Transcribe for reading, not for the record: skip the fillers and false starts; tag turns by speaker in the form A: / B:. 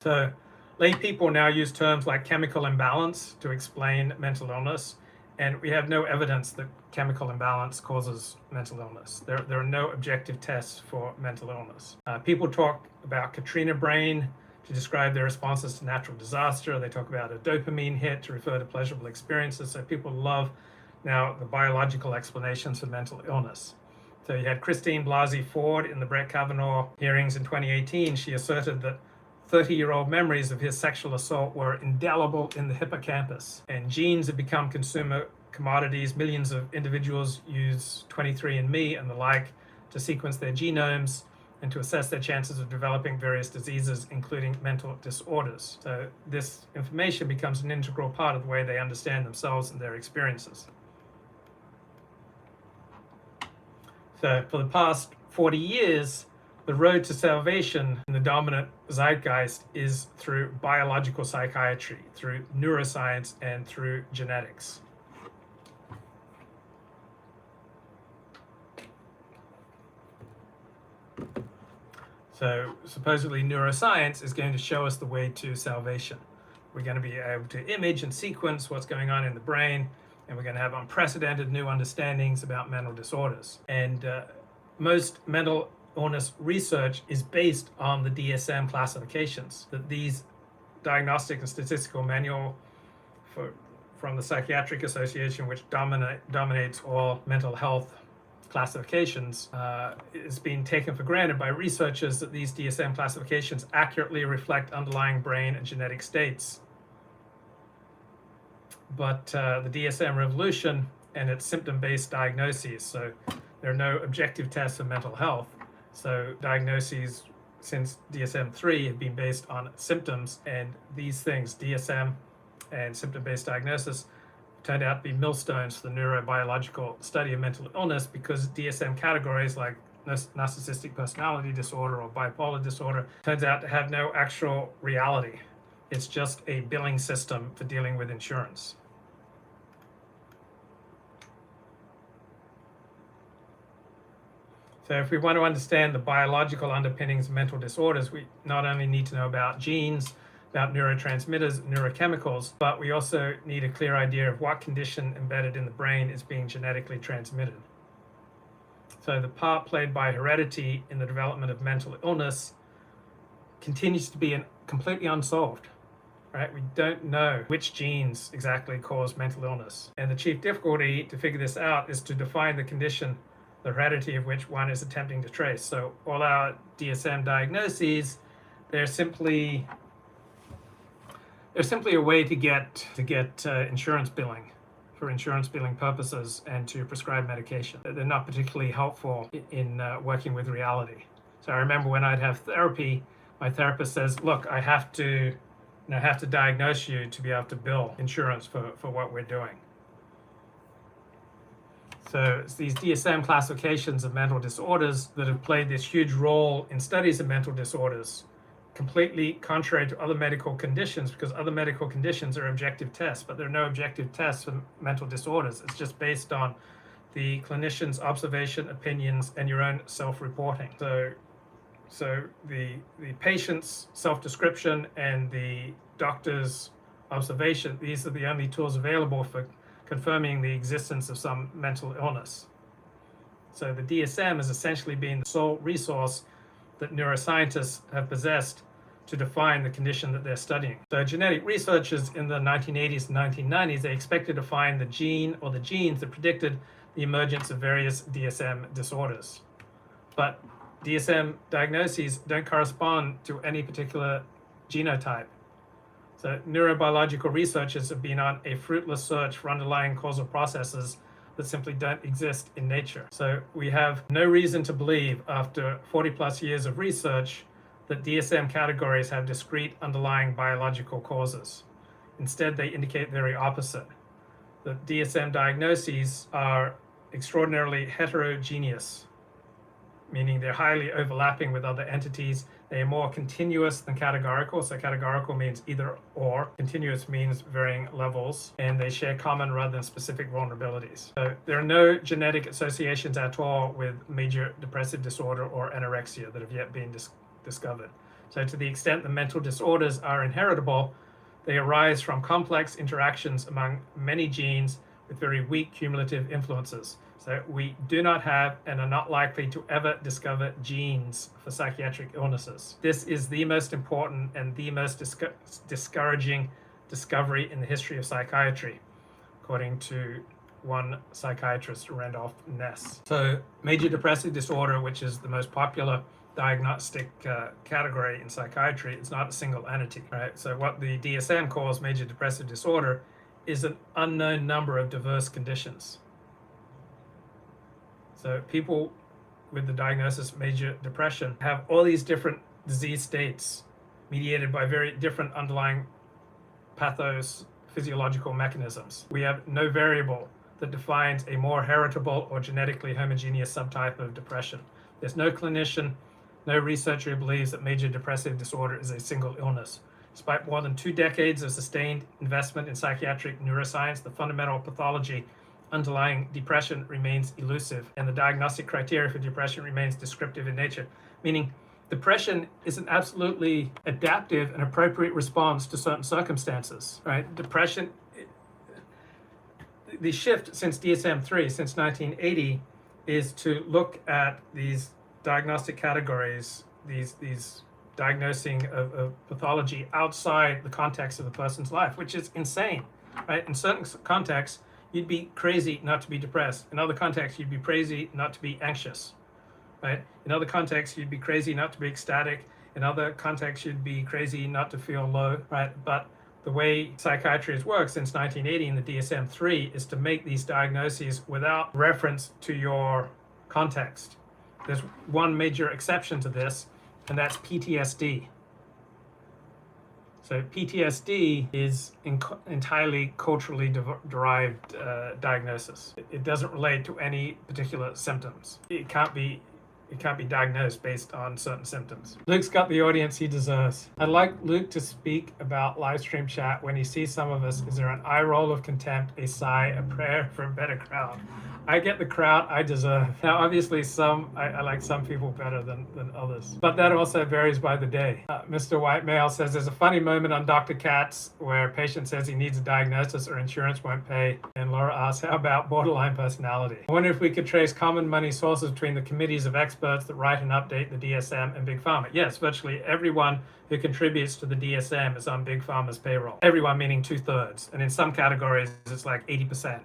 A: So lay people now use terms like chemical imbalance to explain mental illness, and we have no evidence that chemical imbalance causes mental illness. There are no objective tests for mental illness. People talk about Katrina brain to describe their responses to natural disaster. They talk about a dopamine hit to refer to pleasurable experiences. So people love now the biological explanations for mental illness. So you had Christine Blasey Ford in the Brett Kavanaugh hearings in 2018. She asserted that 30-year-old memories of his sexual assault were indelible in the hippocampus, and genes have become consumer commodities. Millions of individuals use 23andMe and the like to sequence their genomes and to assess their chances of developing various diseases, including mental disorders. So this information becomes an integral part of the way they understand themselves and their experiences. So for the past 40 years, the road to salvation in the dominant zeitgeist is through biological psychiatry, through neuroscience, and through genetics. So supposedly neuroscience is going to show us the way to salvation. We're going to be able to image and sequence what's going on in the brain, and we're going to have unprecedented new understandings about mental disorders. And most mental illness research is based on the DSM classifications, that these diagnostic and statistical manual from the Psychiatric Association, which dominates all mental health classifications, is being taken for granted by researchers that these DSM classifications accurately reflect underlying brain and genetic states. But the DSM revolution and its symptom-based diagnoses, so there are no objective tests of mental health. So diagnoses since DSM-3 have been based on symptoms, and these things, DSM and symptom-based diagnosis, turned out to be millstones for the neurobiological study of mental illness, because DSM categories like narcissistic personality disorder or bipolar disorder turns out to have no actual reality. It's just a billing system for dealing with insurance. So if we want to understand the biological underpinnings of mental disorders, we not only need to know about genes, about neurotransmitters, neurochemicals, but we also need a clear idea of what condition embedded in the brain is being genetically transmitted. So the part played by heredity in the development of mental illness continues to be completely unsolved. Right? We don't know which genes exactly cause mental illness. And the chief difficulty to figure this out is to define the condition, the heredity of which one is attempting to trace. So all our DSM diagnoses, they're simply a way to get insurance billing for insurance billing purposes and to prescribe medication. They're not particularly helpful in working with reality. So I remember when I'd have therapy, my therapist says, look, I have to diagnose you to be able to bill insurance for what we're doing. So it's these DSM classifications of mental disorders that have played this huge role in studies of mental disorders, completely contrary to other medical conditions, because other medical conditions are objective tests, but there are no objective tests for mental disorders. It's just based on the clinician's observation, opinions, and your own self-reporting. So the patient's self-description and the doctor's observation, these are the only tools available for confirming the existence of some mental illness. So the DSM has essentially been the sole resource that neuroscientists have possessed to define the condition that they're studying. So genetic researchers in the 1980s and 1990s, they expected to find the gene or the genes that predicted the emergence of various DSM disorders. But DSM diagnoses don't correspond to any particular genotype. So neurobiological researchers have been on a fruitless search for underlying causal processes that simply don't exist in nature. So we have no reason to believe, after 40 plus years of research, that DSM categories have discrete underlying biological causes. Instead, they indicate the very opposite. The DSM diagnoses are extraordinarily heterogeneous, meaning they're highly overlapping with other entities. They are more continuous than categorical. So categorical means either or. Continuous means varying levels. And they share common rather than specific vulnerabilities. So there are no genetic associations at all with major depressive disorder or anorexia that have yet been discovered. So to the extent the mental disorders are inheritable, they arise from complex interactions among many genes with very weak cumulative influences. So we do not have and are not likely to ever discover genes for psychiatric illnesses. This is the most important and the most discouraging discovery in the history of psychiatry, according to one psychiatrist, Randolph Ness. So major depressive disorder, which is the most popular diagnostic category in psychiatry, is not a single entity, right? So what the DSM calls major depressive disorder is an unknown number of diverse conditions. So people with the diagnosis of major depression have all these different disease states mediated by very different underlying pathophysiological mechanisms. We have no variable that defines a more heritable or genetically homogeneous subtype of depression. There's no clinician, no researcher who believes that major depressive disorder is a single illness. Despite more than 2 decades of sustained investment in psychiatric neuroscience, the fundamental pathology underlying depression remains elusive, and the diagnostic criteria for depression remains descriptive in nature, meaning depression is an absolutely adaptive and appropriate response to certain circumstances, right? Depression, the shift since DSM-3, since 1980, is to look at these diagnostic categories, these diagnosing of pathology outside the context of a person's life, which is insane, right? In certain contexts, you'd be crazy not to be depressed. In other contexts, you'd be crazy not to be anxious, right? In other contexts, you'd be crazy not to be ecstatic. In other contexts, you'd be crazy not to feel low, right? But the way psychiatry has worked since 1980 in the DSM-3 is to make these diagnoses without reference to your context. There's one major exception to this, and that's PTSD. So PTSD is entirely culturally derived diagnosis. It doesn't relate to any particular symptoms. It can't be diagnosed based on certain symptoms. Luke's got the audience he deserves. I'd like Luke to speak about live stream chat when he sees some of us. Is there an eye roll of contempt, a sigh, a prayer for a better crowd? I get the crowd I deserve. Now, obviously, I like some people better than others, but that also varies by the day. Mr. White Male says there's a funny moment on Dr. Katz where a patient says he needs a diagnosis or insurance won't pay, and Laura asks, how about borderline personality? I wonder if we could trace common money sources between the committees of experts that write and update the DSM and Big Pharma. Yes, virtually everyone who contributes to the DSM is on Big Pharma's payroll. Everyone meaning 2/3, and in some categories it's like 80%.